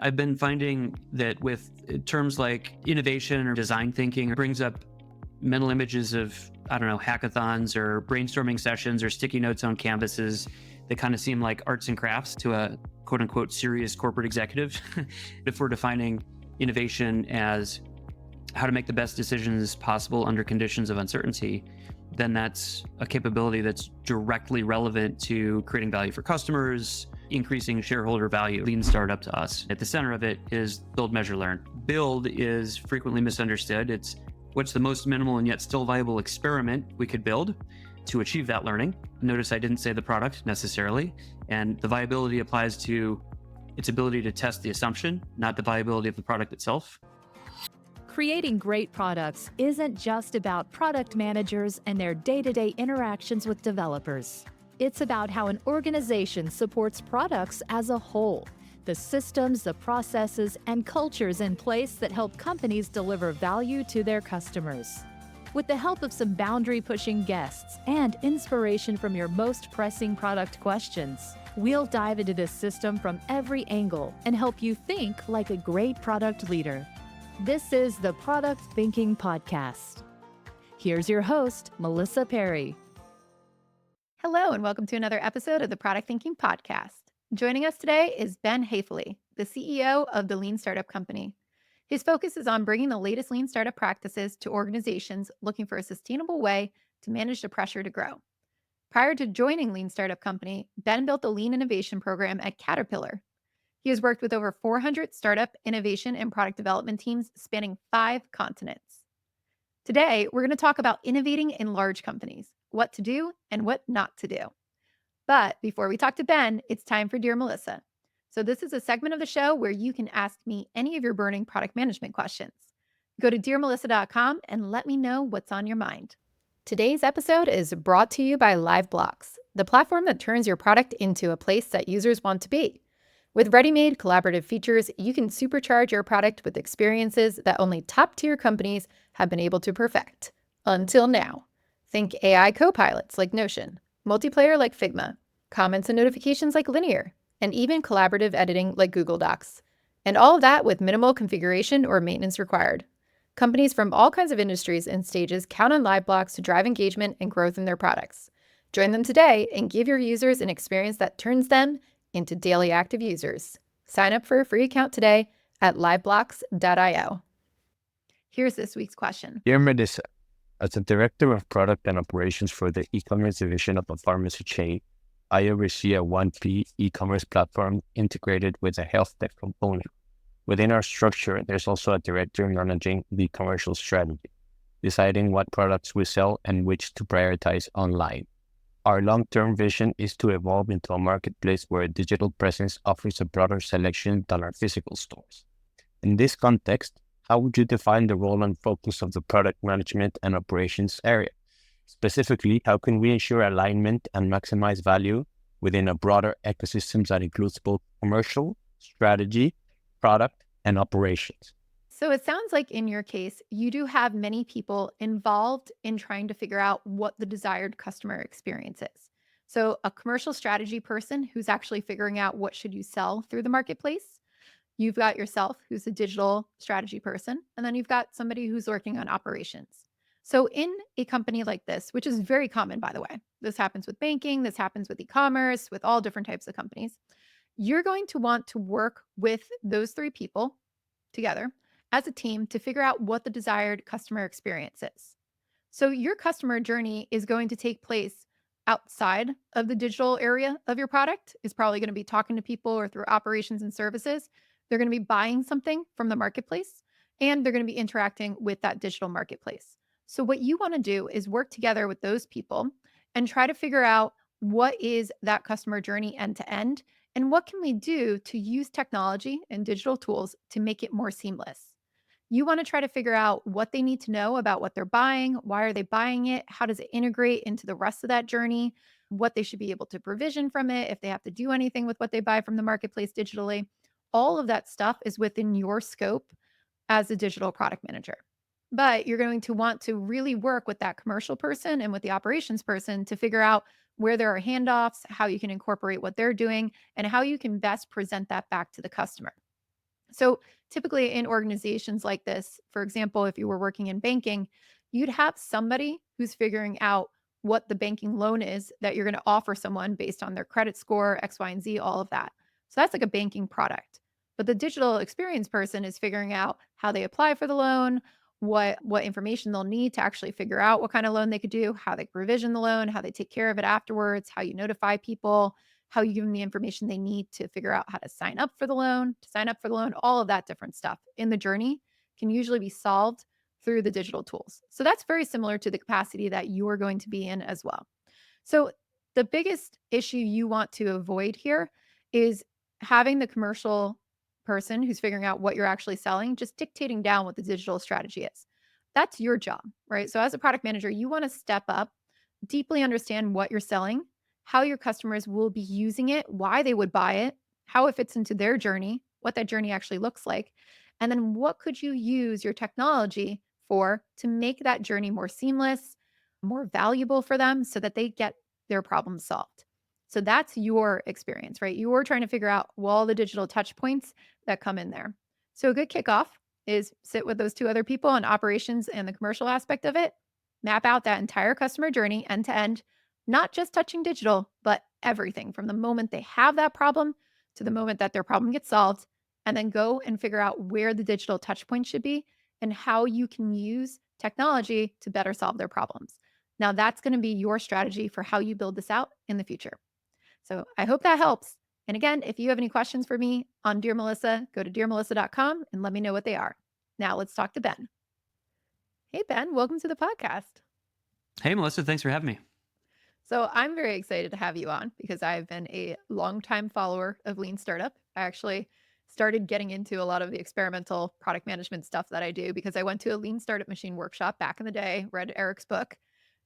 I've been finding that with terms like innovation or design thinking, it brings up mental images of, I don't know, hackathons or brainstorming sessions or sticky notes on canvases that kind of seem like arts and crafts to a quote unquote serious corporate executive. If we're defining innovation as how to make the best decisions possible under conditions of uncertainty, then that's a capability that's directly relevant to creating value for customers, increasing shareholder value. Lean startup to us. At the center of it is build, measure, learn. Build is frequently misunderstood. It's what's the most minimal and yet still viable experiment we could build to achieve that learning. Notice I didn't say the product necessarily, and the viability applies to its ability to test the assumption, not the viability of the product itself. Creating great products isn't just about product managers and their day-to-day interactions with developers. It's about how an organization supports products as a whole, the systems, the processes, and cultures in place that help companies deliver value to their customers. With the help of some boundary-pushing guests and inspiration from your most pressing product questions, we'll dive into this system from every angle and help you think like a great product leader. This is the Product Thinking Podcast. Here's your host, Melissa Perri. Hello, and welcome to another episode of the Product Thinking Podcast. Joining us today is Ben Hafele, the CEO of the Lean Startup Company. His focus is on bringing the latest Lean startup practices to organizations looking for a sustainable way to manage the pressure to grow. Prior to joining Lean Startup Company, Ben built the Lean Innovation Program at Caterpillar. He has worked with over 400 startup innovation and product development teams spanning 5 continents. Today, we're going to talk about innovating in large companies, what to do and what not to do. But before we talk to Ben, it's time for Dear Melissa. So this is a segment of the show where you can ask me any of your burning product management questions. Go to dearmelissa.com and let me know what's on your mind. Today's episode is brought to you by LiveBlocks, the platform that turns your product into a place that users want to be. With ready-made collaborative features, you can supercharge your product with experiences that only top-tier companies have been able to perfect. Until now. Think AI co-pilots like Notion, multiplayer like Figma, comments and notifications like Linear, and even collaborative editing like Google Docs. And all of that with minimal configuration or maintenance required. Companies from all kinds of industries and stages count on LiveBlocks to drive engagement and growth in their products. Join them today and give your users an experience that turns them into daily active users. Sign up for a free account today at liveblocks.io. Here's this week's question. Dear Melissa, as a director of product and operations for the e-commerce division of a pharmacy chain, I oversee a 1P e-commerce platform integrated with a health tech component. Within our structure, there's also a director managing the commercial strategy, deciding what products we sell and which to prioritize online. Our long-term vision is to evolve into a marketplace where a digital presence offers a broader selection than our physical stores. In this context, how would you define the role and focus of the product management and operations area? Specifically, how can we ensure alignment and maximize value within a broader ecosystem that includes both commercial, strategy, product, and operations? So it sounds like in your case, you do have many people involved in trying to figure out what the desired customer experience is. So a commercial strategy person who's actually figuring out what should you sell through the marketplace. You've got yourself who's a digital strategy person, and then you've got somebody who's working on operations. So in a company like this, which is very common, by the way, this happens with banking, this happens with e-commerce, with all different types of companies, you're going to want to work with those 3 people together as a team to figure out what the desired customer experience is. So your customer journey is going to take place outside of the digital area of your product. Is probably going to be talking to people or through operations and services. They're going to be buying something from the marketplace, and they're going to be interacting with that digital marketplace. So what you want to do is work together with those people and try to figure out what is that customer journey end to end, and what can we do to use technology and digital tools to make it more seamless. You want to try to figure out what they need to know about what they're buying, why are they buying it, how does it integrate into the rest of that journey, what they should be able to provision from it, if they have to do anything with what they buy from the marketplace digitally. All of that stuff is within your scope as a digital product manager. But you're going to want to really work with that commercial person and with the operations person to figure out where there are handoffs, how you can incorporate what they're doing, and how you can best present that back to the customer. So typically in organizations like this, for example, if you were working in banking, you'd have somebody who's figuring out what the banking loan is that you're going to offer someone based on their credit score, X, Y, and Z, all of that. So that's like a banking product. But the digital experience person is figuring out how they apply for the loan, what information they'll need to actually figure out what kind of loan they could do, how they provision the loan, how they take care of it afterwards, how you notify people, how you give them the information they need to figure out how to sign up for the loan, all of that different stuff in the journey can usually be solved through the digital tools. So that's very similar to the capacity that you're going to be in as well. So the biggest issue you want to avoid here is having the commercial person who's figuring out what you're actually selling just dictating down what the digital strategy is. That's your job, right? So as a product manager, you want to step up, deeply understand what you're selling, how your customers will be using it, why they would buy it, how it fits into their journey, what that journey actually looks like, and then what could you use your technology for to make that journey more seamless, more valuable for them so that they get their problems solved. So that's your experience, right? You're trying to figure out all the digital touch points that come in there. So a good kickoff is sit with those two other people on operations and the commercial aspect of it, map out that entire customer journey end to end, not just touching digital, but everything from the moment they have that problem to the moment that their problem gets solved, and then go and figure out where the digital touch point should be and how you can use technology to better solve their problems. Now, that's going to be your strategy for how you build this out in the future. So I hope that helps. And again, if you have any questions for me on Dear Melissa, go to dearmelissa.com and let me know what they are. Now let's talk to Ben. Hey, Ben, welcome to the podcast. Hey, Melissa, thanks for having me. So I'm very excited to have you on because I've been a longtime follower of Lean Startup. I actually started getting into a lot of the experimental product management stuff that I do because I went to a Lean Startup Machine workshop back in the day, read Eric's book.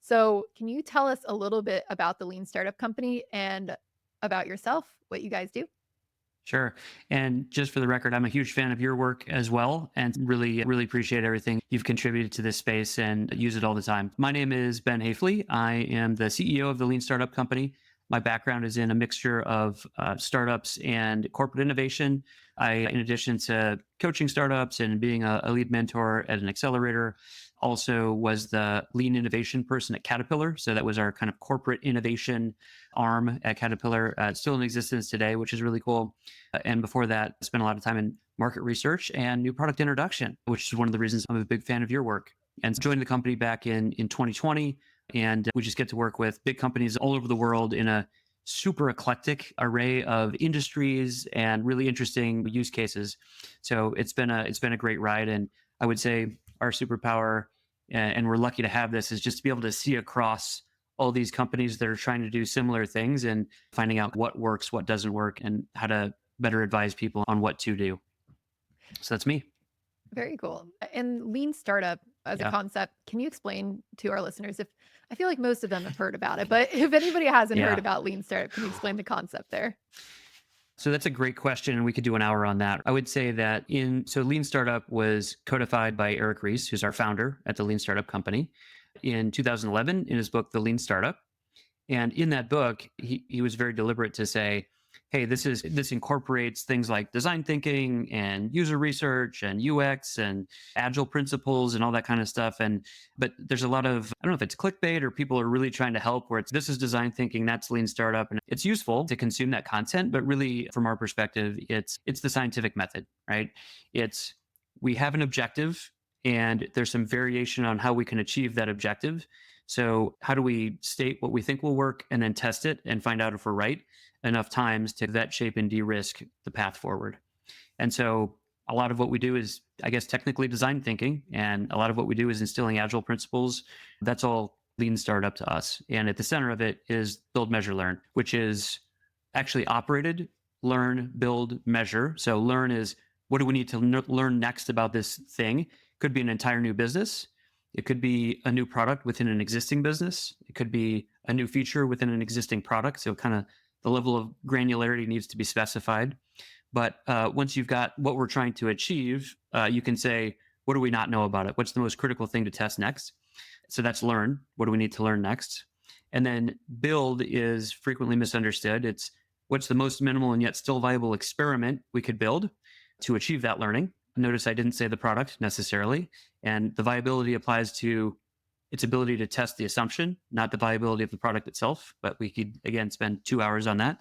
So can you tell us a little bit about the Lean Startup Company and about yourself, what you guys do? Sure. And just for the record, I'm a huge fan of your work as well, and really appreciate everything you've contributed to this space and use it all the time. My name is Ben Hafele. I am the CEO of the Lean Startup Company. My background is in a mixture of startups and corporate innovation. In addition to coaching startups and being a lead mentor at an accelerator, also was the lean innovation person at Caterpillar. So that was our kind of corporate innovation arm at Caterpillar. It's still in existence today, which is really cool. And before that, I spent a lot of time in market research and new product introduction, which is one of the reasons I'm a big fan of your work. And joined the company back in 2020. And we just get to work with big companies all over the world in a super eclectic array of industries and really interesting use cases. So it's been a great ride. And I would say our superpower, and we're lucky to have this, is just to be able to see across all these companies that are trying to do similar things and finding out what works, what doesn't work, and how to better advise people on what to do. So that's me. Very cool. And Lean Startup as a Yeah. concept, can you explain to our listeners if I feel like most of them have heard about it, but if anybody hasn't heard Yeah. about Lean Startup, can you explain the concept there? So that's a great question, and we could do an hour on that. I would say that Lean Startup was codified by Eric Ries, who's our founder at the Lean Startup Company, in 2011 in his book, The Lean Startup. And in that book, he was very deliberate to say, hey, this incorporates things like design thinking and user research and UX and agile principles and all that kind of stuff. But there's a lot of, I don't know if it's clickbait or people are really trying to help where this is design thinking, that's lean startup. And it's useful to consume that content, but really from our perspective, it's the scientific method, right? We have an objective and there's some variation on how we can achieve that objective. So how do we state what we think will work and then test it and find out if we're right enough times to vet, shape, and de-risk the path forward? And so a lot of what we do is, I guess, technically design thinking. And a lot of what we do is instilling agile principles. That's all lean startup to us. And at the center of it is build, measure, learn, which is actually operated, learn, build, measure. So learn is, what do we need to learn next about this thing? Could be an entire new business. It could be a new product within an existing business. It could be a new feature within an existing product. So kind of the level of granularity needs to be specified. But once you've got what we're trying to achieve, you can say, what do we not know about it? What's the most critical thing to test next? So that's learn. What do we need to learn next? And then build is frequently misunderstood. It's what's the most minimal and yet still viable experiment we could build to achieve that learning. Notice I didn't say the product necessarily. And the viability applies to its ability to test the assumption, not the viability of the product itself. But we could, again, spend 2 hours on that.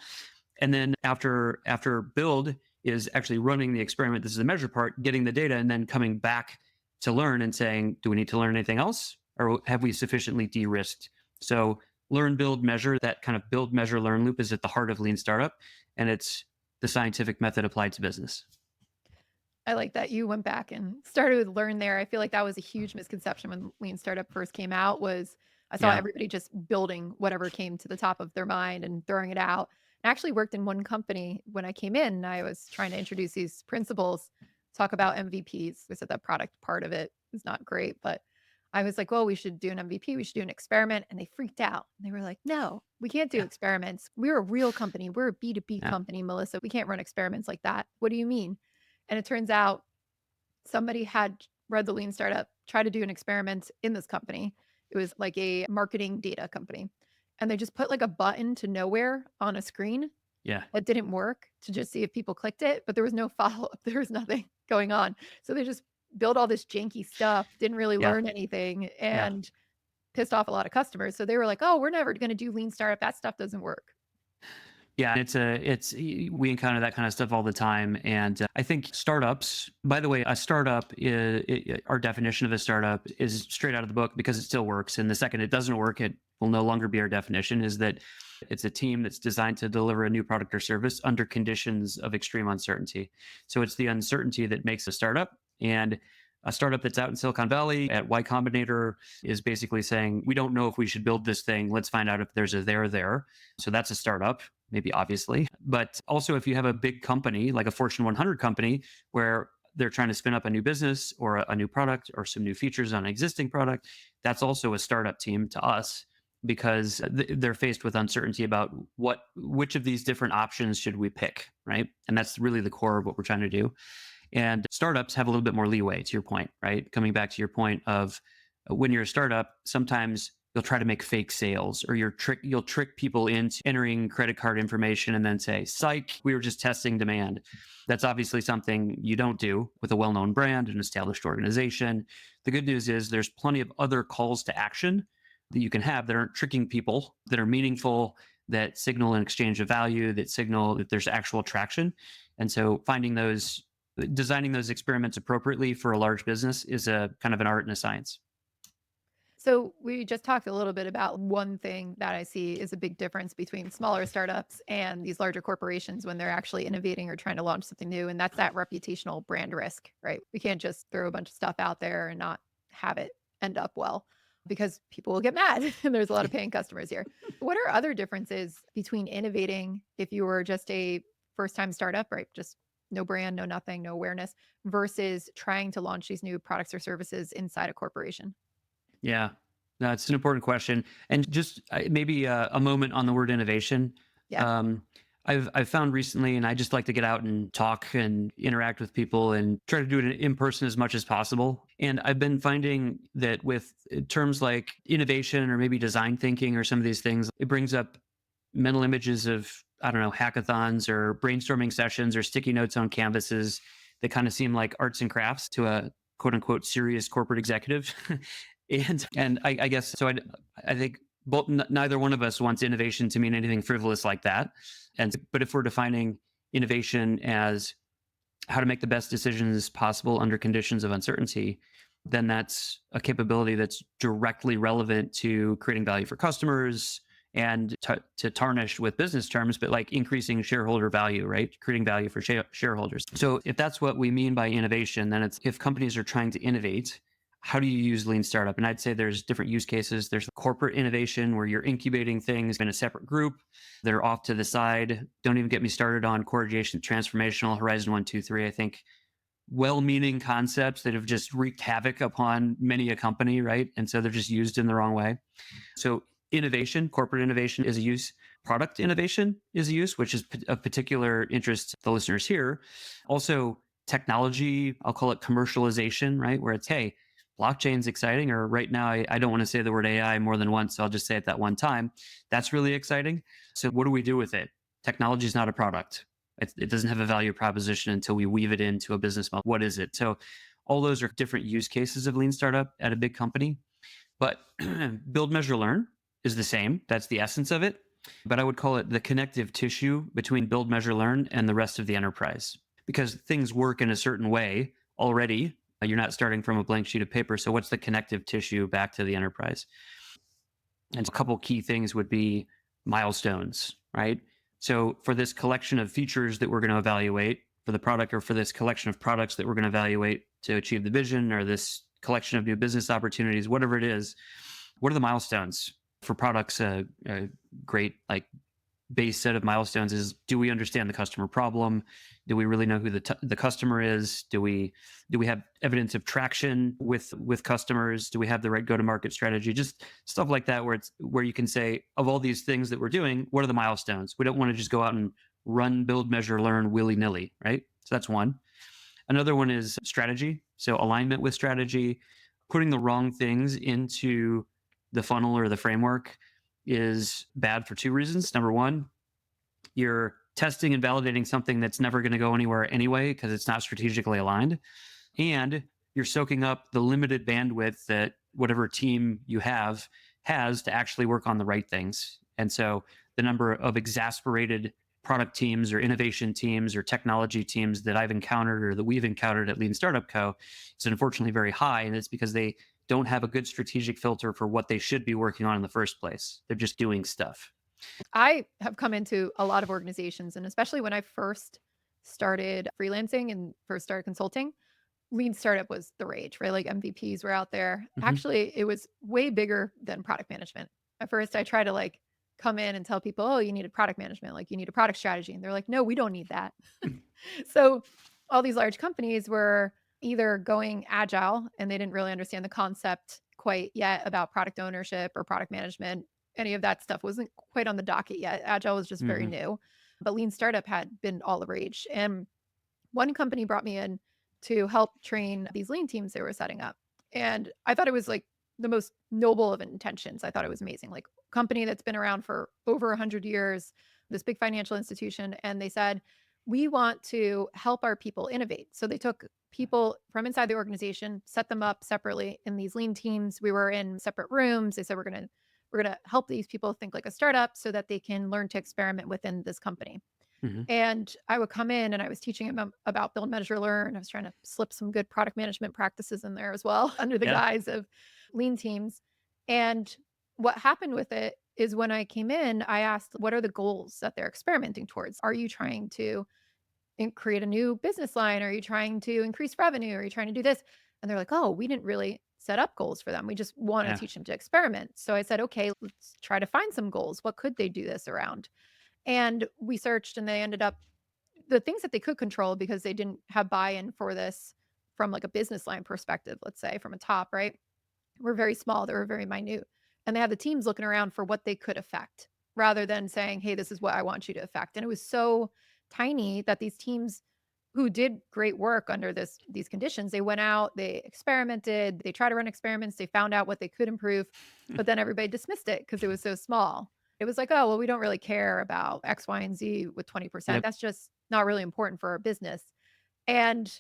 And then after build is actually running the experiment. This is the measure part, getting the data, and then coming back to learn and saying, do we need to learn anything else? Or have we sufficiently de-risked? So learn, build, measure, that kind of build, measure, learn loop is at the heart of lean startup. And it's the scientific method applied to business. I like that you went back and started with learn there. I feel like that was a huge misconception when lean startup first came out. Was I saw Yeah. everybody just building whatever came to the top of their mind and throwing it out. I actually worked in one company when I came in, and I was trying to introduce these principles, talk about MVPs. We said that product part of it is not great, but I was like, well, we should do an MVP. We should do an experiment. And they freaked out. They were like, no, we can't do Yeah. experiments. We're a real company. We're a B2B Yeah. company, Melissa. We can't run experiments like that. What do you mean? And it turns out somebody had read the lean startup, tried to do an experiment in this company. It was like a marketing data company. And they just put like a button to nowhere on a screen Yeah. that didn't work to just see if people clicked it, but there was no follow-up. There was nothing going on. So they just built all this janky stuff, didn't really Yeah. learn anything, and pissed off a lot of customers. So they were like, oh, we're never going to do lean startup. That stuff doesn't work. Yeah, we encounter that kind of stuff all the time. And I think startups, by the way, a startup our definition of a startup is straight out of the book because it still works. And the second it doesn't work, it will no longer be our definition, is that it's a team that's designed to deliver a new product or service under conditions of extreme uncertainty. So it's the uncertainty that makes a startup. And a startup that's out in Silicon Valley at Y Combinator is basically saying, we don't know if we should build this thing. Let's find out if there's a there. So that's a startup, maybe obviously. But also if you have a big company, like a Fortune 100 company, where they're trying to spin up a new business or a new product or some new features on an existing product, that's also a startup team to us, because they're faced with uncertainty about which of these different options should we pick, right? And that's really the core of what we're trying to do. And startups have a little bit more leeway, to your point, right? Coming back to your point of when you're a startup, sometimes you'll try to make fake sales, or you'll trick people into entering credit card information and then say, psych, we were just testing demand. That's obviously something you don't do with a well-known brand, an established organization. The good news is there's plenty of other calls to action that you can have that aren't tricking people, that are meaningful, that signal an exchange of value, that signal that there's actual traction. And so designing those experiments appropriately for a large business is a kind of an art and a science. So we just talked a little bit about one thing that I see is a big difference between smaller startups and these larger corporations when they're actually innovating or trying to launch something new. And that's that reputational brand risk, right? We can't just throw a bunch of stuff out there and not have it end up well, because people will get mad and there's a lot of paying customers here. What are other differences between innovating if you were just a first-time startup, right? Just no brand, no nothing, no awareness, versus trying to launch these new products or services inside a corporation? Yeah, that's an important question. And just maybe a moment on the word innovation. Yeah. I've found recently, and I just like to get out and talk and interact with people and try to do it in person as much as possible. And I've been finding that with terms like innovation or maybe design thinking or some of these things, it brings up mental images of, I don't know, hackathons or brainstorming sessions or sticky notes on canvases that kind of seem like arts and crafts to a quote unquote serious corporate executive. and I guess, so I think neither one of us wants innovation to mean anything frivolous like that. But if we're defining innovation as how to make the best decisions possible under conditions of uncertainty, then that's a capability that's directly relevant to creating value for customers and to tarnish with business terms, but like increasing shareholder value, right? Creating value for shareholders. So if that's what we mean by innovation, then it's if companies are trying to innovate, how do you use lean startup? And I'd say there's different use cases. There's corporate innovation where you're incubating things in a separate group that are off to the side. Don't even get me started on core adjacent transformational horizon 1, 2, 3. I think well-meaning concepts that have just wreaked havoc upon many a company, right? And so they're just used in the wrong way. So innovation, corporate innovation is a use. Product innovation is a use, which is of particular interest to the listeners here. Also, technology, I'll call it commercialization, right? Where it's, hey, blockchain's exciting, or right now, I don't want to say the word AI more than once, so I'll just say it that one time. That's really exciting. So what do we do with it? Technology is not a product. It doesn't have a value proposition until we weave it into a business model. What is it? So all those are different use cases of lean startup at a big company. But build, measure, learn is the same. That's the essence of it. But I would call it the connective tissue between build, measure, learn and the rest of the enterprise, because things work in a certain way already. You're not starting from a blank sheet of paper. So what's the connective tissue back to the enterprise? And a couple key things would be milestones, right? So for this collection of features that we're going to evaluate for the product, or for this collection of products that we're going to evaluate to achieve the vision, or this collection of new business opportunities, whatever it is, what are the milestones for products? A great base set of milestones is, do we understand the customer problem? Do we really know who the customer is? Do we have evidence of traction with customers? Do we have the right go-to-market strategy? Just stuff like that, where you can say, of all these things that we're doing, what are the milestones? We don't want to just go out and run, build, measure, learn willy-nilly, right? So that's one. Another one is strategy. So alignment with strategy. Putting the wrong things into the funnel or the framework is bad for two reasons. Number one, you're testing and validating something that's never going to go anywhere anyway, because it's not strategically aligned. And you're soaking up the limited bandwidth that whatever team you have has to actually work on the right things. And so the number of exasperated product teams or innovation teams or technology teams that I've encountered, or that we've encountered at Lean Startup Co., is unfortunately very high. And it's because they don't have a good strategic filter for what they should be working on in the first place. They're just doing stuff. I have come into a lot of organizations, and especially when I first started freelancing and first started consulting, lean startup was the rage, right? Like MVPs were out there. Mhm. Actually, it was way bigger than product management. At first, I tried to come in and tell people, oh, you need a product management, like you need a product strategy. And they're like, no, we don't need that. So all these large companies were either going agile and they didn't really understand the concept quite yet about product ownership or product management. Any of that stuff wasn't quite on the docket yet. Agile was just very new, but lean startup had been all the rage. And one company brought me in to help train these lean teams they were setting up. And I thought it was like the most noble of intentions. I thought it was amazing. Like, company that's been around for over 100 years, this big financial institution. And they said, we want to help our people innovate. So they took people from inside the organization, set them up separately in these lean teams. We were in separate rooms. They said, we're going to help these people think like a startup so that they can learn to experiment within this company. Mhm. And I would come in and I was teaching them about build, measure, learn. I was trying to slip some good product management practices in there as well under the Yeah. guise of lean teams. And what happened with it is, when I came in, I asked, what are the goals that they're experimenting towards? Are you trying to create a new business line? Are you trying to increase revenue? Are you trying to do this? And they're like, oh, we didn't really set up goals for them. We just want to Yeah. teach them to experiment. So I said, okay, let's try to find some goals. What could they do this around? And we searched, and they ended up, the things that they could control, because they didn't have buy-in for this from like a business line perspective, let's say from a top, right? Were very small. They were very minute. And they had the teams looking around for what they could affect, rather than saying, hey, this is what I want you to affect. And it was so tiny that these teams who did great work under these conditions, they went out, they experimented, they tried to run experiments, they found out what they could improve, but then everybody dismissed it because it was so small. It was like, oh, well, we don't really care about X, Y, and Z with 20%. Yep. That's just not really important for our business. And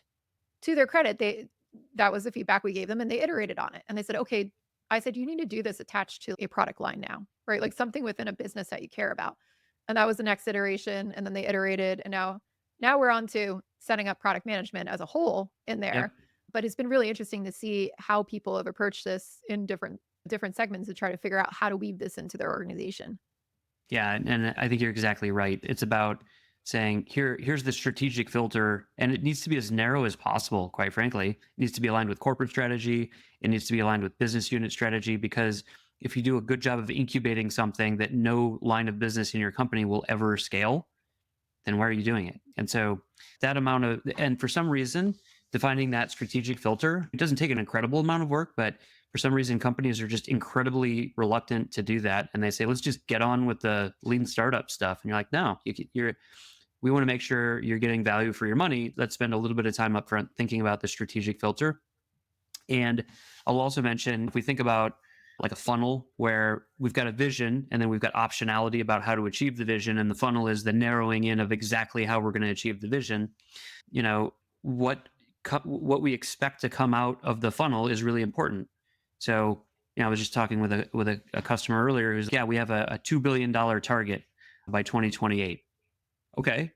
to their credit, that was the feedback we gave them, and they iterated on it. And they said, okay, I said, you need to do this attached to a product line now, right? Like something within a business that you care about. And that was the next iteration. And then they iterated. And now we're on to setting up product management as a whole in there. Yep. But it's been really interesting to see how people have approached this in different segments to try to figure out how to weave this into their organization. Yeah, and I think you're exactly right. It's about saying, here's the strategic filter, and it needs to be as narrow as possible, quite frankly. It needs to be aligned with corporate strategy. It needs to be aligned with business unit strategy, because if you do a good job of incubating something that no line of business in your company will ever scale, then why are you doing it? And so that amount of, and for some reason, defining that strategic filter, it doesn't take an incredible amount of work, but for some reason, companies are just incredibly reluctant to do that. And they say, let's just get on with the lean startup stuff. And you're like, no, we want to make sure you're getting value for your money. Let's spend a little bit of time up front thinking about the strategic filter. And I'll also mention, if we think about like a funnel where we've got a vision and then we've got optionality about how to achieve the vision. And the funnel is the narrowing in of exactly how we're going to achieve the vision. You know, what we expect to come out of the funnel is really important. So, I was just talking with a customer earlier who's, yeah, we have a $2 billion target by 2028. Okay.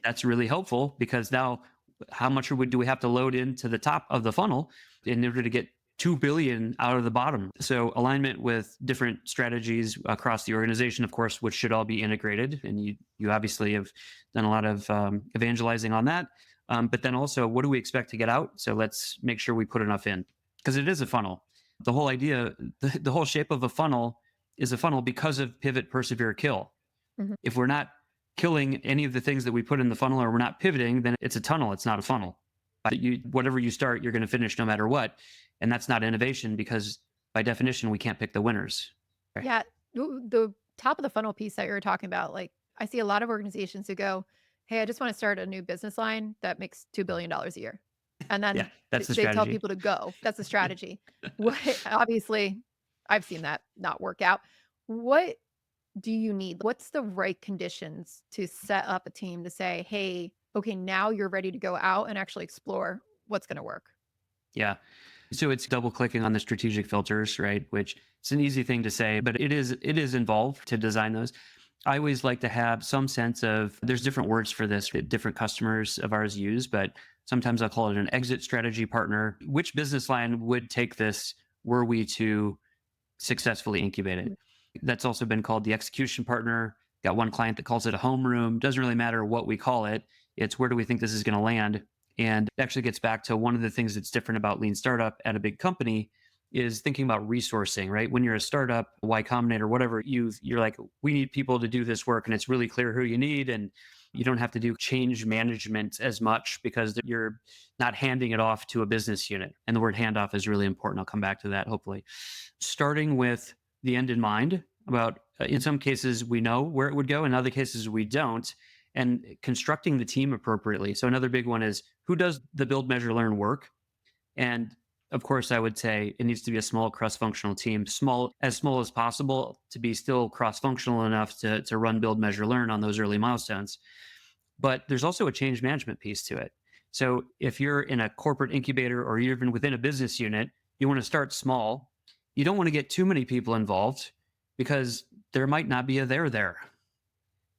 That's really helpful because now how much do we have to load into the top of the funnel in order to get 2 billion out of the bottom? So alignment with different strategies across the organization, of course, which should all be integrated. And you obviously have done a lot of evangelizing on that. But then also, what do we expect to get out? So let's make sure we put enough in, because it is a funnel. The whole idea, the whole shape of a funnel is a funnel because of pivot, persevere, kill. Mhm. If we're not killing any of the things that we put in the funnel, or we're not pivoting, then it's a tunnel. It's not a funnel. But whatever you start, you're going to finish no matter what. And that's not innovation, because by definition, we can't pick the winners. Right? Yeah, the top of the funnel piece that you were talking about, like I see a lot of organizations who go, "Hey, I just want to start a new business line that makes $2 billion a year." And Yeah, then that's the they tell strategy. people to go. That's the strategy. What, obviously, I've seen that not work out. What do you need? What's the right conditions to set up a team to say, "Hey, okay, now you're ready to go out and actually explore what's going to work"? Yeah. So it's double clicking on the strategic filters, right? Which it's an easy thing to say, but it is involved to design those. I always like to have some sense of, there's different words for this that different customers of ours use, but sometimes I'll call it an exit strategy partner. Which business line would take this were we to successfully incubate it? That's also been called the execution partner. Got one client that calls it a homeroom. Doesn't really matter what we call it. It's where do we think this is going to land? And it actually gets back to one of the things that's different about lean startup at a big company is thinking about resourcing, right? When you're a startup, Y Combinator, whatever, you're like, we need people to do this work, and it's really clear who you need, and you don't have to do change management as much because you're not handing it off to a business unit. And the word handoff is really important. I'll come back to that hopefully. Starting with the end in mind about, in some cases we know where it would go, in other cases we don't, and constructing the team appropriately. So another big one is, who does the build, measure, learn work? And of course, I would say it needs to be a small cross-functional team, small as possible, to be still cross-functional enough to run, build, measure, learn on those early milestones. But there's also a change management piece to it. So if you're in a corporate incubator or you're even within a business unit, you want to start small. You don't want to get too many people involved because there might not be a there.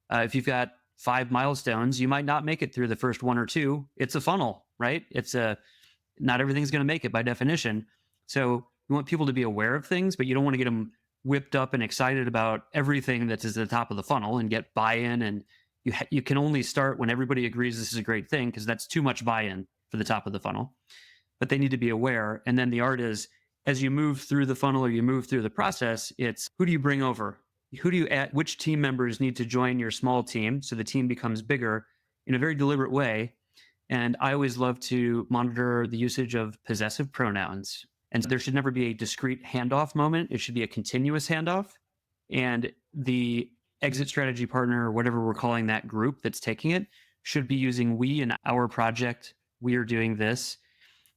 If you've got 5 milestones, you might not make it through the first 1 or 2. It's a funnel, right? Not everything's going to make it by definition. So you want people to be aware of things, but you don't want to get them whipped up and excited about everything that's at the top of the funnel and get buy-in. And you can only start when everybody agrees this is a great thing, because that's too much buy-in for the top of the funnel. But they need to be aware. And then the art is, as you move through the funnel or you move through the process, it's who do you bring over? Who do you add? Which team members need to join your small team so the team becomes bigger in a very deliberate way? And I always love to monitor the usage of possessive pronouns. And there should never be a discrete handoff moment. It should be a continuous handoff. And the exit strategy partner, or whatever we're calling that group that's taking it, should be using we in our project. We are doing this.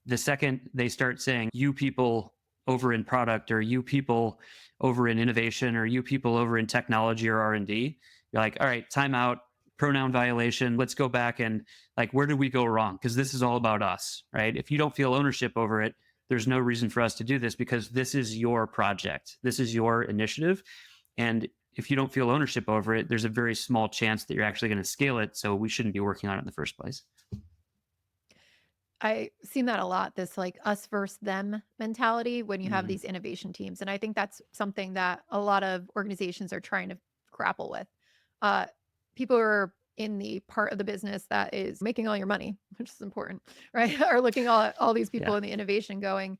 The second they start saying you people over in product, or you people over in innovation, or you people over in technology or R&D, you're like, all right, time out, pronoun violation. Let's go back and, like, where did we go wrong? Because this is all about us, right? If you don't feel ownership over it, there's no reason for us to do this, because this is your project. This is your initiative. And if you don't feel ownership over it, there's a very small chance that you're actually going to scale it. So we shouldn't be working on it in the first place. I've seen that a lot, this like us versus them mentality when you have Mhm. these innovation teams. And I think that's something that a lot of organizations are trying to grapple with. Uh, People who are in the part of the business that is making all your money, which is important, right? Are looking at all these people Yeah. in the innovation going,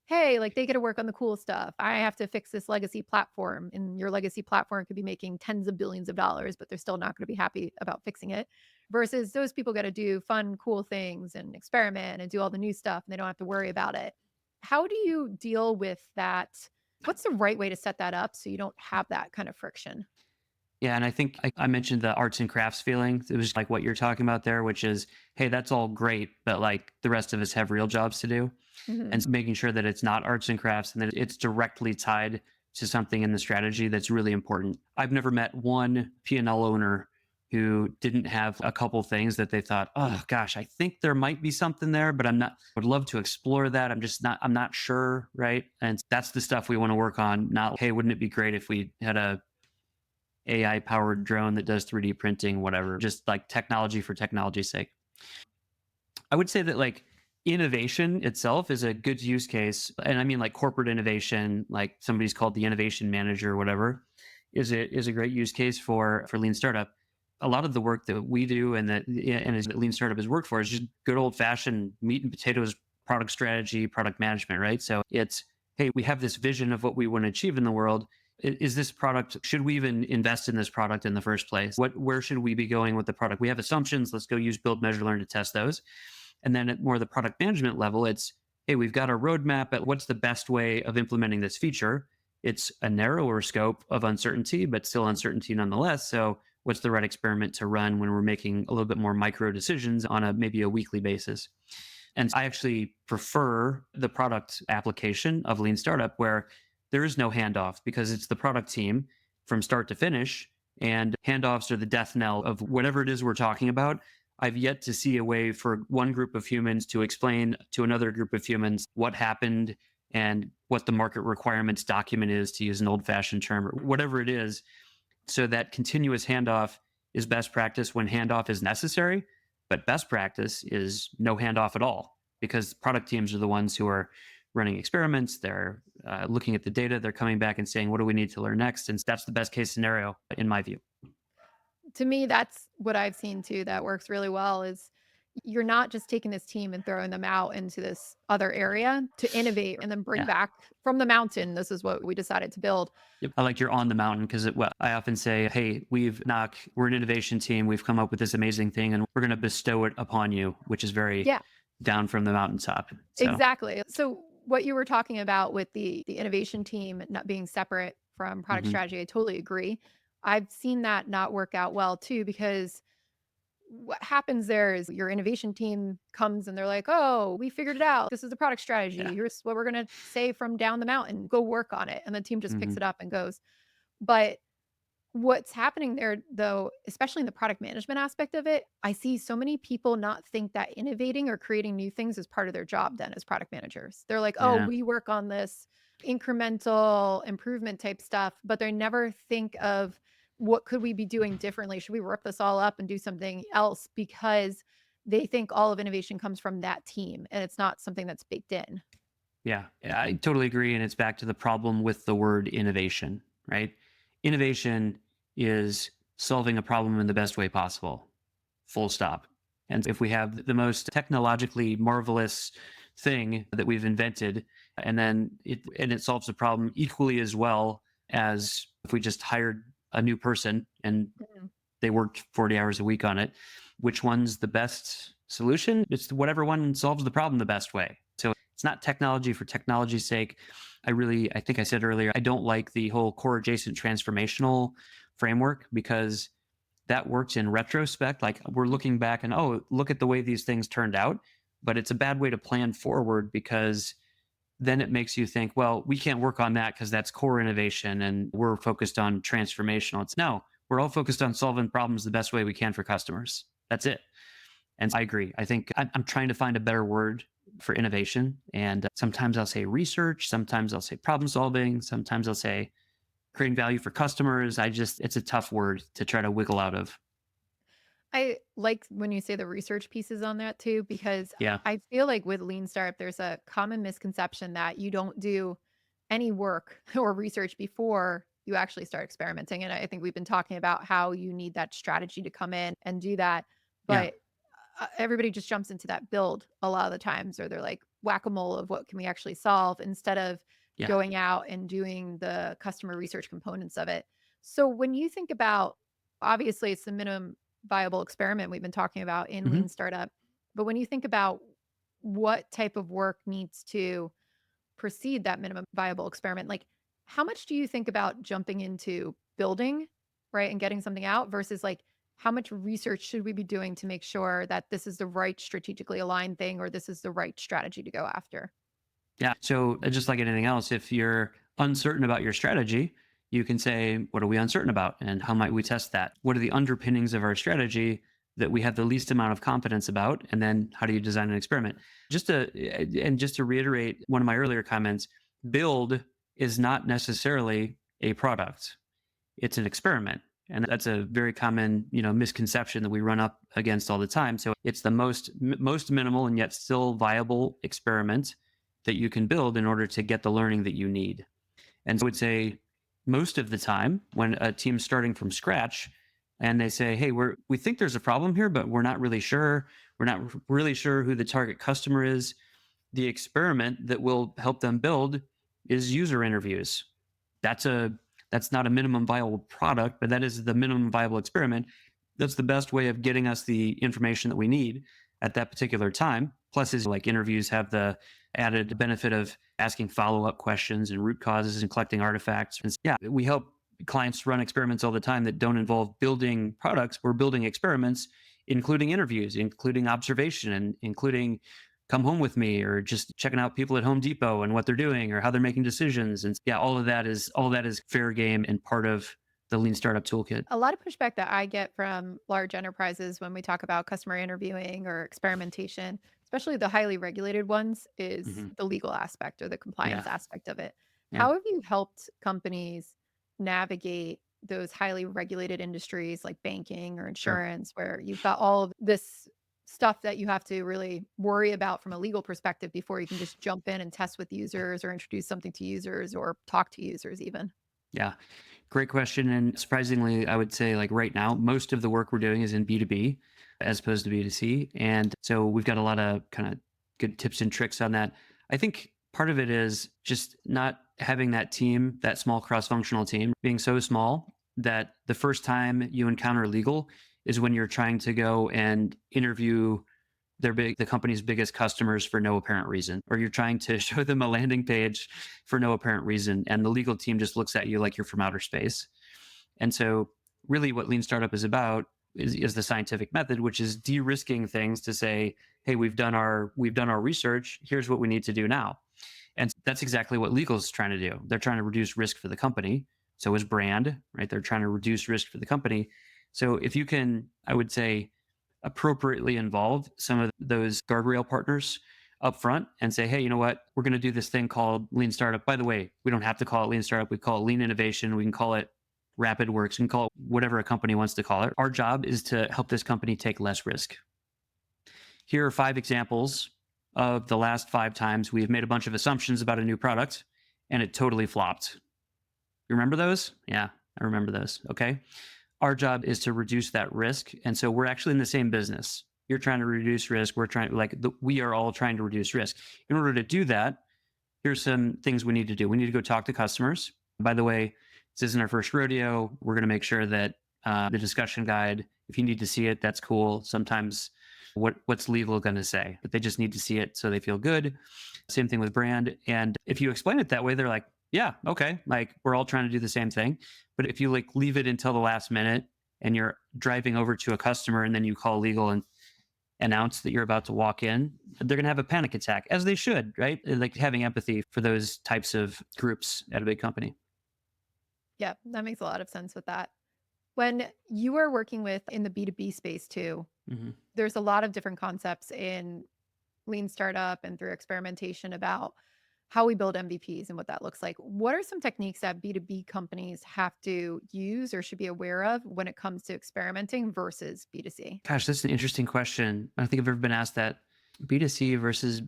hey, like they get to work on the cool stuff. I have to fix this legacy platform, and your legacy platform could be making tens of billions of dollars, but they're still not going to be happy about fixing it. Versus those people got to do fun, cool things and experiment and do all the new stuff, and they don't have to worry about it. How do you deal with that? What's the right way to set that up so you don't have that kind of friction? Yeah, and I think I mentioned the arts and crafts feeling. It was like what you're talking about there, which is, hey, that's all great, but like the rest of us have real jobs to do. And Mhm. making sure that it's not arts and crafts and that it's directly tied to something in the strategy that's really important. I've never met one P&L owner who didn't have a couple things that they thought, oh gosh, I think there might be something there, but I'm not, would love to explore that. I'm not sure. Right. And that's the stuff we want to work on. Not, hey, wouldn't it be great if we had a AI powered drone that does 3D printing, whatever, just like technology for technology's sake. I would say that like innovation itself is a good use case. And I mean like corporate innovation, like somebody's called the innovation manager or whatever, is a great use case for lean startup. A lot of the work that we do and that lean startup has worked for is just good old fashioned meat and potatoes product strategy, product management, right? So it's, hey, we have this vision of what we want to achieve in the world. Is this product, should we even invest in this product in the first place? Where should we be going with the product? We have assumptions. Let's go use build, measure, learn to test those. And then at more the product management level, it's, hey, we've got a roadmap at what's the best way of implementing this feature. It's a narrower scope of uncertainty, but still uncertainty nonetheless. So what's the right experiment to run when we're making a little bit more micro decisions on maybe a weekly basis? And I actually prefer the product application of lean startup where there is no handoff because it's the product team from start to finish, and handoffs are the death knell of whatever it is we're talking about. I've yet to see a way for one group of humans to explain to another group of humans what happened and what the market requirements document is, to use an old fashioned term, or whatever it is. So that continuous handoff is best practice when handoff is necessary, but best practice is no handoff at all because product teams are the ones who are running experiments. They're looking at the data. They're coming back and saying, what do we need to learn next? And that's the best case scenario in my view. To me, that's what I've seen too that works really well is you're not just taking this team and throwing them out into this other area to innovate and then bring Yeah. back from the mountain. This is what we decided to build. Yep. I like you're on the mountain because well, I often say, hey, we're an innovation team. We've come up with this amazing thing and we're going to bestow it upon you, which is very Yeah, down from the mountaintop. So, exactly. So what you were talking about with the innovation team not being separate from product mhm. strategy, I totally agree. I've seen that not work out well too because what happens there is your innovation team comes and they're like, "Oh, we figured it out. This is the product strategy. Yeah. Here's what we're going to say from down the mountain. Go work on it." And the team just picks Mhm. it up and goes. But what's happening there though, especially in the product management aspect of it, I see so many people not think that innovating or creating new things is part of their job then as product managers. They're like, "Oh, Yeah. we work on this incremental improvement type stuff," but they never think of what could we be doing differently? Should we rip this all up and do something else because they think all of innovation comes from that team and it's not something that's baked in. Yeah, yeah, I totally agree. And it's back to the problem with the word innovation, right? Innovation is solving a problem in the best way possible, full stop. And if we have the most technologically marvelous thing that we've invented, and it solves a problem equally as well as if we just hired a new person and Mhm. they worked 40 hours a week on it, which one's the best solution? It's whatever one solves the problem the best way. So it's not technology for technology's sake. I think I said earlier, I don't like the whole core adjacent transformational framework because that works in retrospect. Like we're looking back and, oh, look at the way these things turned out. But it's a bad way to plan forward because then it makes you think, well, we can't work on that because that's core innovation and we're focused on transformational. It's no, we're all focused on solving problems the best way we can for customers. That's it. And I agree. I think I'm trying to find a better word for innovation. And sometimes I'll say research, sometimes I'll say problem solving, sometimes I'll say creating value for customers. It's a tough word to try to wiggle out of. I like when you say the research pieces on that too, because Yeah. I feel like with lean startup, there's a common misconception that you don't do any work or research before you actually start experimenting. And I think we've been talking about how you need that strategy to come in and do that. Yeah. But everybody just jumps into that build a lot of the times, or they're like whack a mole of what can we actually solve instead of Yeah. going out and doing the customer research components of it. So when you think about, obviously, it's the minimum viable experiment we've been talking about in Hmm. lean startup, but when you think about what type of work needs to precede that minimum viable experiment, like how much do you think about jumping into building right? And getting something out versus like, how much research should we be doing to make sure that this is the right strategically aligned thing or this is the right strategy to go after? Yeah. So just like anything else, if you're uncertain about your strategy, you can say, what are we uncertain about? And how might we test that? What are the underpinnings of our strategy that we have the least amount of confidence about? And then how do you design an experiment? Just to reiterate one of my earlier comments, build is not necessarily a product. It's an experiment. And that's a very common, misconception that we run up against all the time. So it's the most minimal and yet still viable experiment that you can build in order to get the learning that you need. And so I would say most of the time when a team's starting from scratch and they say, hey, we think there's a problem here, but we're not really sure. We're not really sure who the target customer is. The experiment that will help them build is user interviews. That's not a minimum viable product, but that is the minimum viable experiment. That's the best way of getting us the information that we need at that particular time. Plus, is like interviews have the added benefit of asking follow-up questions and root causes and collecting artifacts. And yeah, we help clients run experiments all the time that don't involve building products. We're building experiments, including interviews, including observation, and including come home with me, or just checking out people at Home Depot and what they're doing or how they're making decisions. And yeah, all of that is fair game and part of the Lean Startup Toolkit. A lot of pushback that I get from large enterprises when we talk about customer interviewing or experimentation, especially the highly regulated ones, is the legal aspect or the compliance aspect of it. Yeah. How have you helped companies navigate those highly regulated industries like banking or insurance, where you've got all of this stuff that you have to really worry about from a legal perspective before you can just jump in and test with users or introduce something to users or talk to users even? Yeah. Great question. And surprisingly, I would say like right now, most of the work we're doing is in B2B as opposed to B2C. And so we've got a lot of kind of good tips and tricks on that. I think part of it is just not having that team, that small cross-functional team, being so small that the first time you encounter legal is when you're trying to go and interview the company's biggest customers for no apparent reason, or you're trying to show them a landing page for no apparent reason, and the legal team just looks at you like you're from outer space. And so really what Lean Startup is about is the scientific method, which is de-risking things to say, hey, we've done our research, here's what we need to do now. And that's exactly what legal is trying to do. They're trying to reduce risk for the company. So is brand, right? They're trying to reduce risk for the company. So if you can, I would say, appropriately involve some of those guardrail partners up front and say, hey, you know what? We're going to do this thing called Lean Startup. By the way, we don't have to call it Lean Startup. We call it Lean Innovation. We can call it Rapid Works. We can call it whatever a company wants to call it. Our job is to help this company take less risk. Here are 5 examples of the last 5 times we've made a bunch of assumptions about a new product and it totally flopped. You remember those? Yeah, I remember those. Okay. Our job is to reduce that risk. And so we're actually in the same business. You're trying to reduce risk. We are all trying to reduce risk. In order to do that, here's some things we need to do. We need to go talk to customers. By the way, this isn't our first rodeo. We're going to make sure that the discussion guide, if you need to see it, that's cool. Sometimes what's legal going to say, but they just need to see it so they feel good. Same thing with brand. And if you explain it that way, they're like, yeah, okay. Like we're all trying to do the same thing. But if you leave it until the last minute and you're driving over to a customer and then you call legal and announce that you're about to walk in, they're going to have a panic attack, as they should, right? Like having empathy for those types of groups at a big company. Yeah, that makes a lot of sense with that. When you are working in the B2B space too, there's a lot of different concepts in Lean Startup and through experimentation about how we build MVPs and what that looks like. What are some techniques that B2B companies have to use or should be aware of when it comes to experimenting versus B2C? Gosh, that's an interesting question. I don't think I've ever been asked that. B2C versus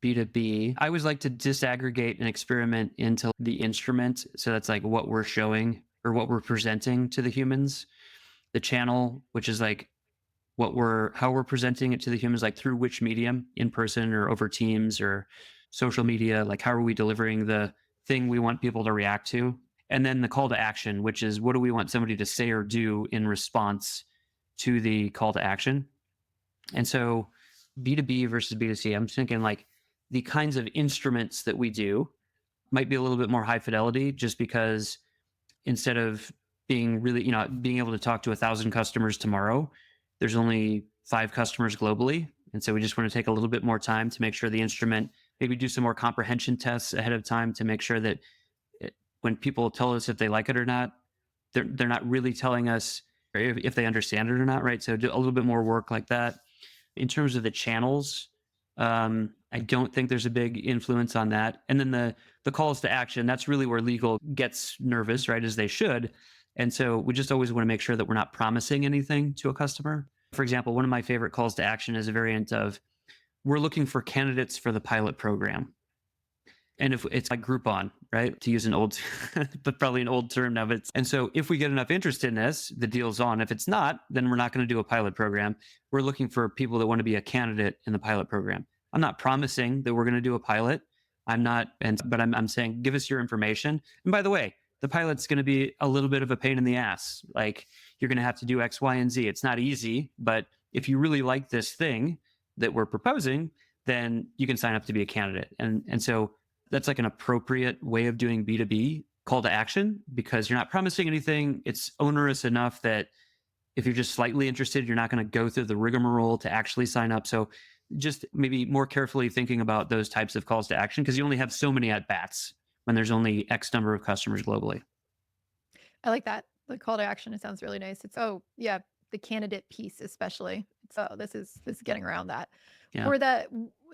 B2B. I always like to disaggregate an experiment into the instrument. So that's like what we're showing or what we're presenting to the humans. The channel, which is like how we're presenting it to the humans, like through which medium, in person or over Teams or social media, like how are we delivering the thing we want people to react to? And then the call to action, which is what do we want somebody to say or do in response to the call to action? And so B2B versus B2C, I'm thinking like the kinds of instruments that we do might be a little bit more high fidelity just because instead of being really, being able to talk to 1,000 customers tomorrow. There's only 5 customers globally. And so we just want to take a little bit more time to make sure the instrument, maybe do some more comprehension tests ahead of time to make sure that when people tell us if they like it or not, they're not really telling us if they understand it or not, right? So do a little bit more work like that. In terms of the channels, I don't think there's a big influence on that. And then the calls to action, that's really where legal gets nervous, right? As they should. And so we just always want to make sure that we're not promising anything to a customer. For example, one of my favorite calls to action is a variant of, we're looking for candidates for the pilot program. And if it's like Groupon, right? To use an old, but probably an old term now. And so if we get enough interest in this, the deal's on. If it's not, then we're not going to do a pilot program. We're looking for people that want to be a candidate in the pilot program. I'm not promising that we're going to do a pilot. But I'm saying, give us your information. And by the way, the pilot's going to be a little bit of a pain in the ass. Like, you're going to have to do X, Y, and Z. It's not easy, but if you really like this thing that we're proposing, then you can sign up to be a candidate. And so that's like an appropriate way of doing B2B call to action, because you're not promising anything. It's onerous enough that if you're just slightly interested, you're not going to go through the rigmarole to actually sign up. So just maybe more carefully thinking about those types of calls to action, because you only have so many at bats when there's only X number of customers globally. I like that. The call to action, it sounds really nice. It's, the candidate piece, especially. So this is getting around that. Yeah. Or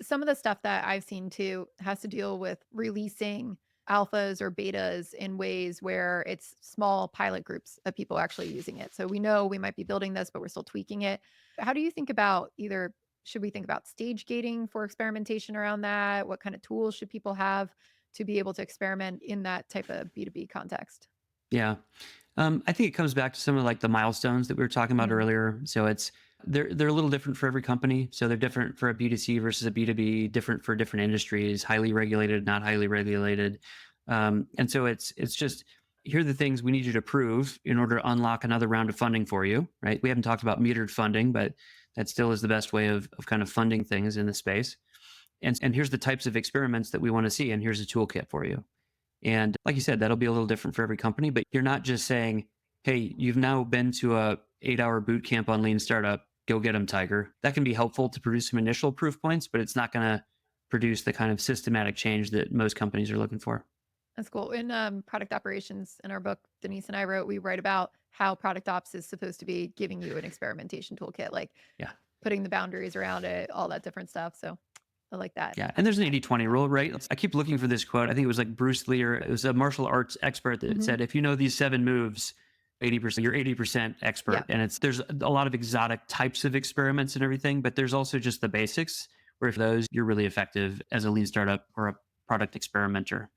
some of the stuff that I've seen too has to deal with releasing alphas or betas in ways where it's small pilot groups of people actually using it. So we know we might be building this, but we're still tweaking it. How do you think about should we think about stage gating for experimentation around that? What kind of tools should people have to be able to experiment in that type of B2B context? Yeah. I think it comes back to some of like the milestones that we were talking about earlier. So they're a little different for every company. So they're different for a B2C versus a B2B, different for different industries, highly regulated, not highly regulated. And so it's just, here are the things we need you to prove in order to unlock another round of funding for you, right? We haven't talked about metered funding, but that still is the best way of kind of funding things in the space. And here's the types of experiments that we want to see. And here's a toolkit for you. And like you said, that'll be a little different for every company, but you're not just saying, hey, you've now been to a 8-hour boot camp on Lean Startup, go get them, Tiger. That can be helpful to produce some initial proof points, but it's not going to produce the kind of systematic change that most companies are looking for. That's cool. In product operations, in our book, Denise and I wrote, we write about how product ops is supposed to be giving you an experimentation toolkit, like putting the boundaries around it, all that different stuff. So I like that. Yeah. And there's an 80-20 rule, right? I keep looking for this quote. I think it was like Bruce Lee, or it was a martial arts expert that said, if you know these 7 moves, 80%, you're 80% expert. Yeah. And there's a lot of exotic types of experiments and everything, but there's also just the basics where if those, you're really effective as a lean startup or a product experimenter.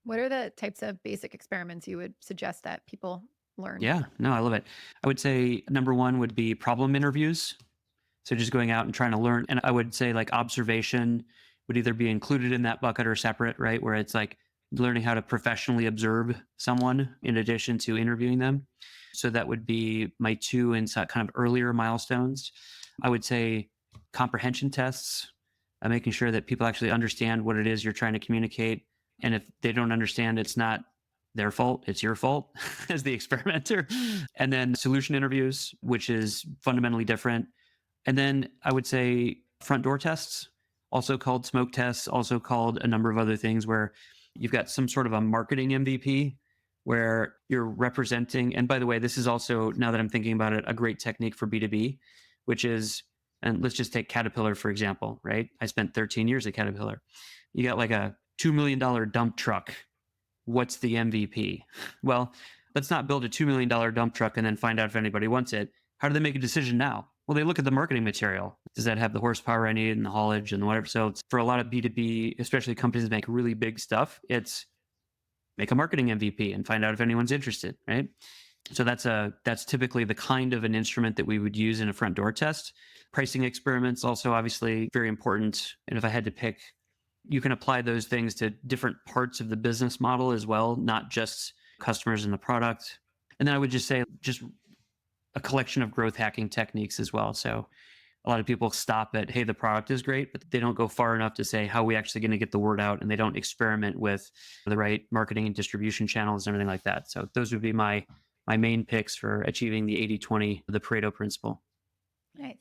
What are the types of basic experiments you would suggest that people learn? Yeah, no, I love it. I would say number 1 would be problem interviews. So just going out and trying to learn. And I would say like observation would either be included in that bucket or separate, right? Where it's like learning how to professionally observe someone in addition to interviewing them. So that would be my 2 and kind of earlier milestones. I would say comprehension tests, making sure that people actually understand what it is you're trying to communicate. And if they don't understand, it's not their fault, it's your fault as the experimenter. And then solution interviews, which is fundamentally different. And then I would say front door tests, also called smoke tests, also called a number of other things, where you've got some sort of a marketing MVP where you're representing. And by the way, this is also, now that I'm thinking about it, a great technique for B2B, which is, and let's just take Caterpillar, for example, right? I spent 13 years at Caterpillar. You got like a $2 million dump truck. What's the MVP? Well, let's not build a $2 million dump truck and then find out if anybody wants it. How do they make a decision now? Well, they look at the marketing material. Does that have the horsepower I need and the haulage and whatever? So it's, for a lot of B2B, especially companies that make really big stuff, it's make a marketing MVP and find out if anyone's interested, right? So that's typically the kind of an instrument that we would use in a front door test. Pricing experiments also obviously very important. And if I had to pick, you can apply those things to different parts of the business model as well, not just customers and the product. And then I would just say just a collection of growth hacking techniques as well. So a lot of people stop at, hey, the product is great, but they don't go far enough to say, how are we actually going to get the word out? And they don't experiment with the right marketing and distribution channels and everything like that. So those would be my my main picks for achieving the 80-20, the Pareto principle. Nice.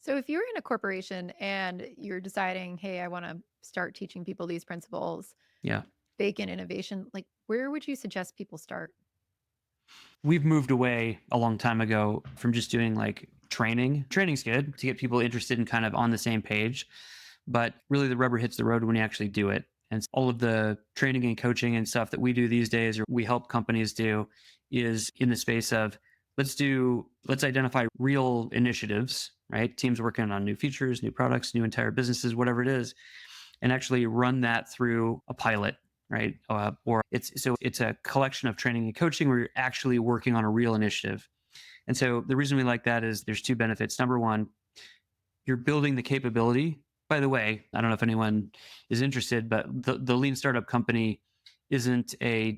So if you're in a corporation and you're deciding, hey, I want to start teaching people these principles, Yeah. bake in innovation, like where would you suggest people start? We've moved away a long time ago from just doing like training. Training's good to get people interested and kind of on the same page, but really the rubber hits the road when you actually do it. And all of the training and coaching and stuff that we do these days, or we help companies do, is in the space of let's identify real initiatives, right? Teams working on new features, new products, new entire businesses, whatever it is, and actually run that through a pilot, right? Or it's a collection of training and coaching where you're actually working on a real initiative. And so the reason we like that is there's two benefits. Number one, you're building the capability. By the way, I don't know if anyone is interested, but the Lean Startup Company isn't a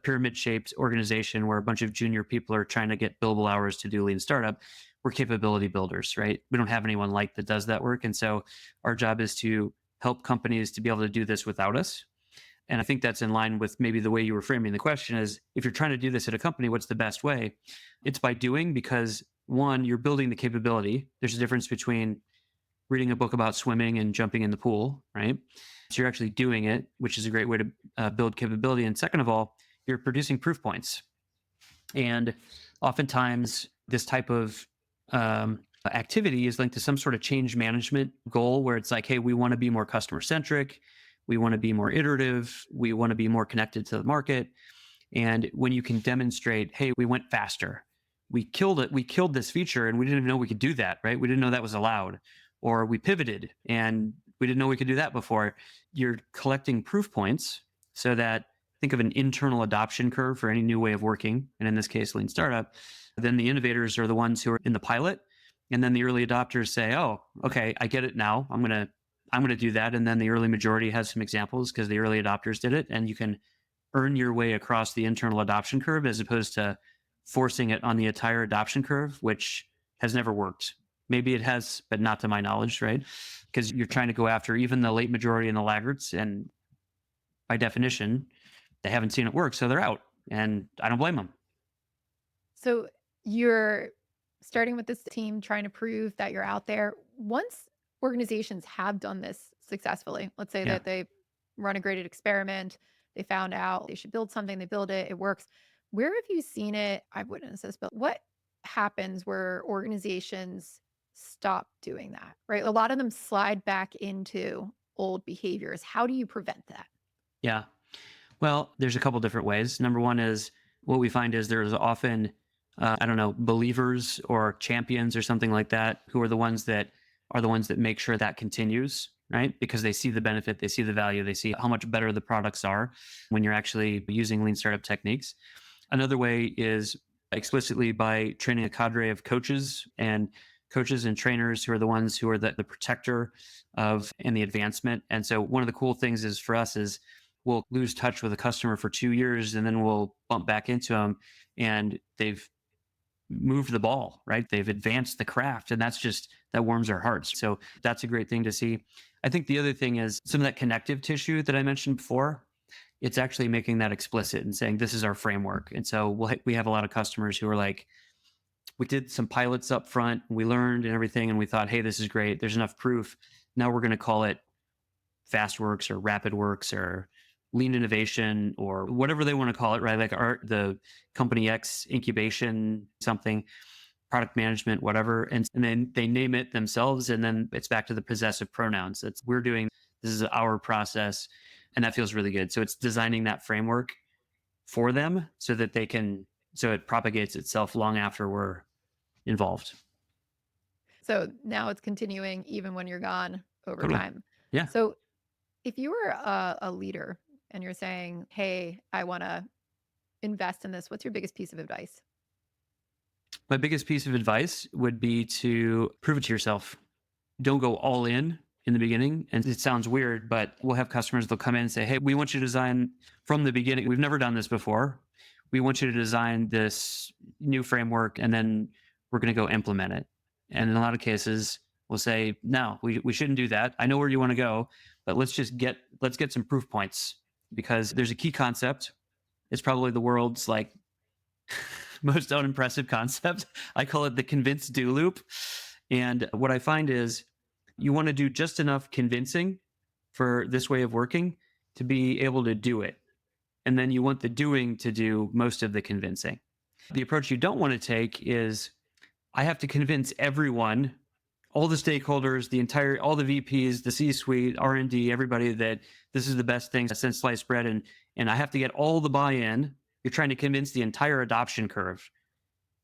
pyramid shaped organization where a bunch of junior people are trying to get billable hours to do Lean Startup. We're capability builders, right? We don't have anyone like that does that work. And so our job is to help companies to be able to do this without us. And I think that's in line with maybe the way you were framing the question is, if you're trying to do this at a company, what's the best way? It's by doing, because one, you're building the capability. There's a difference between reading a book about swimming and jumping in the pool, right? So you're actually doing it, which is a great way to build capability. And second of all, you're producing proof points. And oftentimes this type of activity is linked to some sort of change management goal where it's like, hey, we want to be more customer centric. We want to be more iterative. We want to be more connected to the market. And when you can demonstrate, hey, we went faster. We killed it. We killed this feature and we didn't even know we could do that, right? We didn't know that was allowed. Or we pivoted and we didn't know we could do that before. You're collecting proof points so that, think of an internal adoption curve for any new way of working. And in this case, Lean Startup. Then the innovators are the ones who are in the pilot. And then the early adopters say, oh, okay, I get it now. I'm going to do that. And then the early majority has some examples because the early adopters did it. And you can earn your way across the internal adoption curve as opposed to forcing it on the entire adoption curve, which has never worked. Maybe it has, but not to my knowledge, right? Because you're trying to go after even the late majority and the laggards. And by definition, they haven't seen it work. So they're out. And I don't blame them. So you're starting with this team, trying to prove that you're out there. Once organizations have done this successfully, let's say that they run a graded experiment, they found out they should build something, they build it, it works. Where have you seen it? I've witnessed this, but what happens where organizations stop doing that, right? A lot of them slide back into old behaviors. How do you prevent that? Yeah. Well, there's a couple different ways. Number one is what we find is there's often, believers or champions or something like that, who are the ones that make sure that continues, right? Because they see the benefit, they see the value, they see how much better the products are when you're actually using Lean Startup techniques. Another way is explicitly by training a cadre of coaches and trainers who are the ones who are the protector of and the advancement. And so one of the cool things is for us is we'll lose touch with a customer for 2 years and then we'll bump back into them and they've moved the ball, right? They've advanced the craft and that warms our hearts. So that's a great thing to see. I think the other thing is some of that connective tissue that I mentioned before. It's actually making that explicit and saying, this is our framework. And so we have a lot of customers who are like, we did some pilots up front, we learned and everything, and we thought, hey, this is great. There's enough proof. Now we're going to call it FastWorks or RapidWorks or Lean Innovation or whatever they want to call it, right? Like the Company X incubation, something, product management, whatever. And then they name it themselves. And then it's back to the possessive pronouns. This is our process. And that feels really good. So it's designing that framework for them so that so it propagates itself long after we're involved. So now it's continuing even when you're gone over Totally. time. Yeah. So if you were a leader and you're saying, hey, I want to invest in this, what's your biggest piece of advice? My biggest piece of advice would be to prove it to yourself. Don't go all in the beginning. And it sounds weird, but we'll have customers, they'll come in and say, hey, we want you to design from the beginning. We've never done this before. We want you to design this new framework and then we're going to go implement it. And in a lot of cases, we'll say, no, we shouldn't do that. I know where you want to go, but let's get some proof points because there's a key concept. It's probably the world's like most unimpressive concept. I call it the convince do loop. And what I find is you want to do just enough convincing for this way of working to be able to do it. And then you want the doing to do most of the convincing. The approach you don't want to take is I have to convince everyone, all the stakeholders, all the VPs, the C-suite, R&D, everybody that this is the best thing since sliced bread. And I have to get all the buy-in. You're trying to convince the entire adoption curve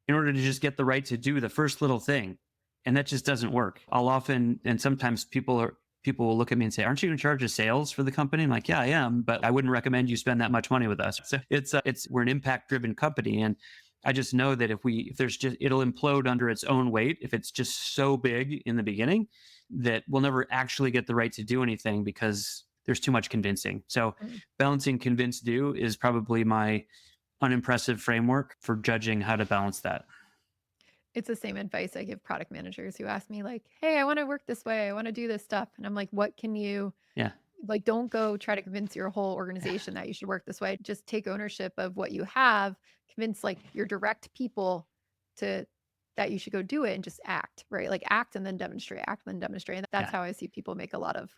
in order to just get the right to do the first little thing. And that just doesn't work. And sometimes people will look at me and say, aren't you in charge of sales for the company? I'm like, yeah, I am, but I wouldn't recommend you spend that much money with us. So we're an impact driven company. And I just know that it'll implode under its own weight. If it's just so big in the beginning that we'll never actually get the right to do anything because there's too much convincing. So balancing convince do is probably my unimpressive framework for judging how to balance that. It's the same advice I give product managers who ask me like, hey, I want to work this way. I want to do this stuff. And I'm like, what can you, Yeah. like, don't go try to convince your whole organization that you should work this way. Just take ownership of what you have, convince like your direct people that you should go do it and just act, right? Like act and then demonstrate, act and then demonstrate. And that's how I see people make a lot of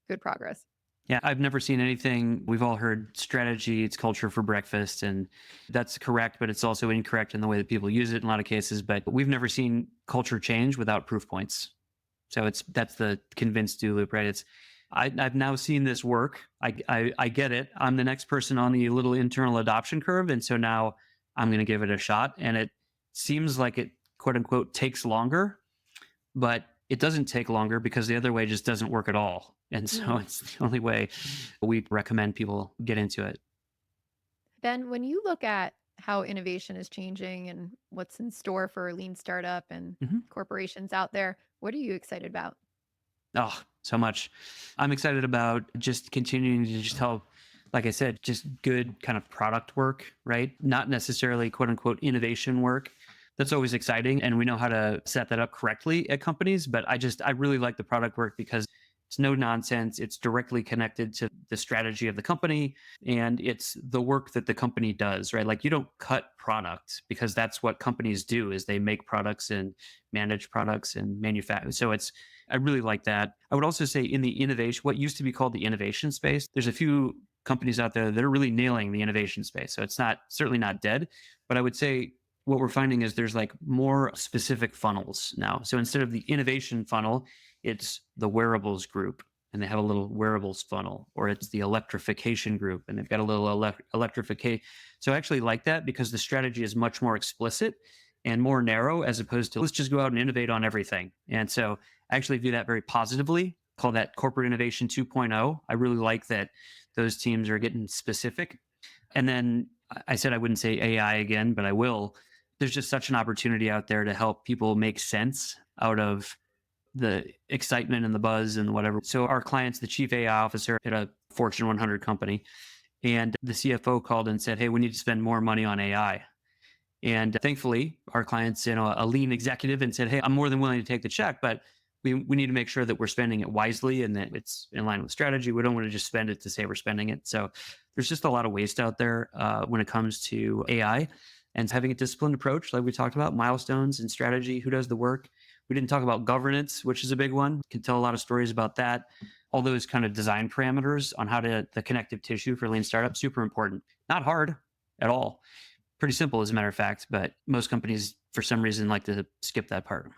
good progress. Yeah, I've never seen anything. We've all heard strategy, it's culture for breakfast, and that's correct, but it's also incorrect in the way that people use it in a lot of cases. But we've never seen culture change without proof points. So that's the convince do loop, right? I've now seen this work. I get it. I'm the next person on the little internal adoption curve, and so now I'm going to give it a shot. And it seems like it, quote unquote, takes longer, but it doesn't take longer because the other way just doesn't work at all. And so it's the only way we recommend people get into it. Ben, when you look at how innovation is changing and what's in store for lean startup and corporations out there, what are you excited about? Oh, so much. I'm excited about just continuing to just help, like I said, just good kind of product work, right? Not necessarily quote unquote innovation work. That's always exciting. And we know how to set that up correctly at companies. But I really like the product work because it's no nonsense. It's directly connected to the strategy of the company. And it's the work that the company does, right? Like you don't cut products because that's what companies do is they make products and manage products and manufacture. So I really like that. I would also say in the innovation, what used to be called the innovation space, there's a few companies out there that are really nailing the innovation space. So it's certainly not dead, but I would say what we're finding is there's like more specific funnels now. So instead of the innovation funnel, it's the wearables group and they have a little wearables funnel, or it's the electrification group and they've got a little electrification. So I actually like that because the strategy is much more explicit and more narrow as opposed to let's just go out and innovate on everything. And so I actually view that very positively, call that corporate innovation 2.0. I really like that those teams are getting specific. And then I said I wouldn't say AI again, but I will. There's just such an opportunity out there to help people make sense out of the excitement and the buzz and whatever. So our client's the chief AI officer at a Fortune 100 company. And the CFO called and said, hey, we need to spend more money on AI. And thankfully, our client's a lean executive and said, hey, I'm more than willing to take the check, but we need to make sure that we're spending it wisely and that it's in line with strategy. We don't want to just spend it to say we're spending it. So there's just a lot of waste out there when it comes to AI and having a disciplined approach, like we talked about, milestones and strategy, who does the work. We didn't talk about governance, which is a big one. Can tell a lot of stories about that. All those kind of design parameters on the connective tissue for lean startup, super important. Not hard at all. Pretty simple, as a matter of fact, but most companies, for some reason, like to skip that part.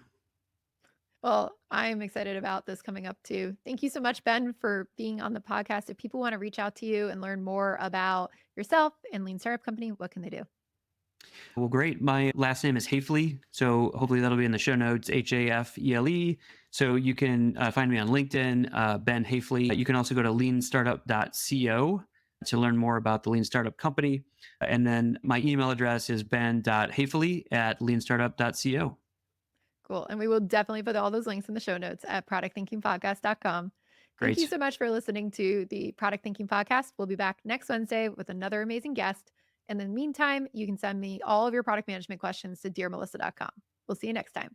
Well, I'm excited about this coming up too. Thank you so much, Ben, for being on the podcast. If people want to reach out to you and learn more about yourself and Lean Startup Company, what can they do? Well, great. My last name is Hafele, so hopefully that'll be in the show notes, Hafele. So you can find me on LinkedIn, Ben Hafele. You can also go to leanstartup.co to learn more about the Lean Startup Company. And then my email address is ben.hafele@leanstartup.co. Cool. And we will definitely put all those links in the show notes at productthinkingpodcast.com. Thank you Great. so much for listening to the Product Thinking Podcast. We'll be back next Wednesday with another amazing guest. And in the meantime, you can send me all of your product management questions to dearmelissa.com. We'll see you next time.